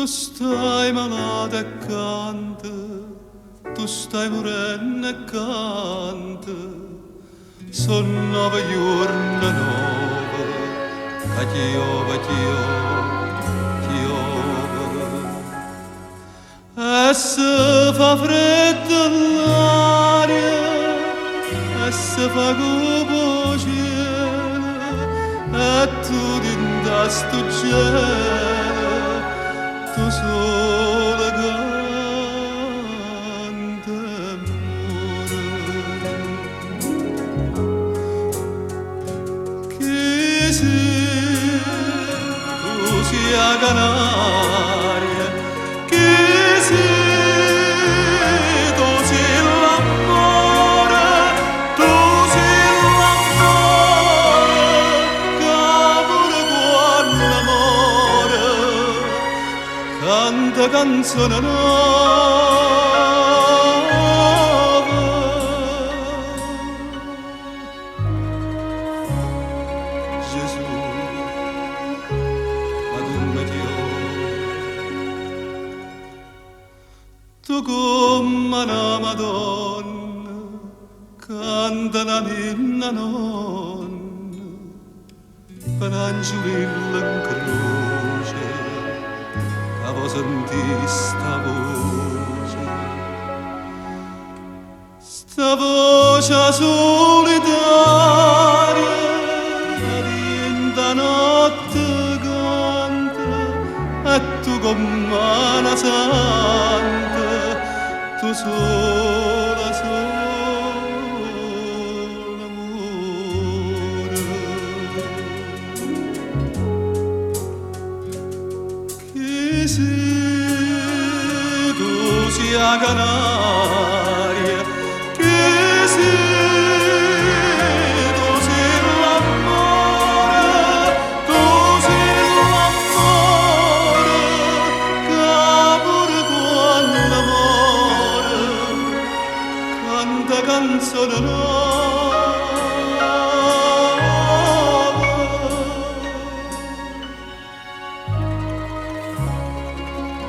stai malata e canta, tu stai morendo e canta, son 9 giorni 9, che piove, e se fa freddo l'aria, e se fa come cielo, e tu dinda sto cielo, tu sola canta e muore. Chi sei, tu sia canaria, chi sei, tu sei l'amore, tu sei l'amore, che pure quando l'amore canta canzone nuova. Gesù, ma come Dio, tu come una Madonna, canta la minna nonna, per angiolilla in croce, avevo sentito sta voce solitaria, la notte canta, e tu come una santa, tu sola, sola amore. Chi sei, tu sia canaria, chi sei, tu sei l'amore, tu sei l'amore, che pure quando l'amore canta canzone nuova.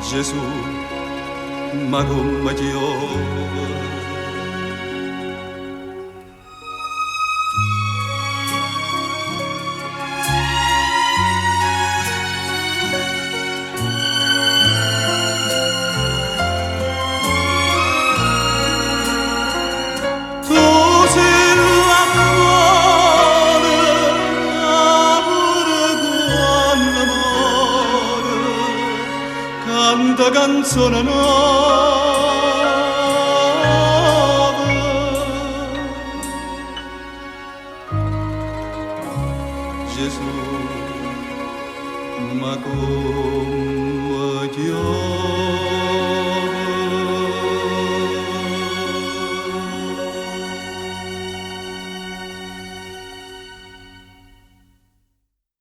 Gesù, ma come Dio, tu sei l'amore, pure quando l'amore canta canzone nuova. Gesù, ma come Dio.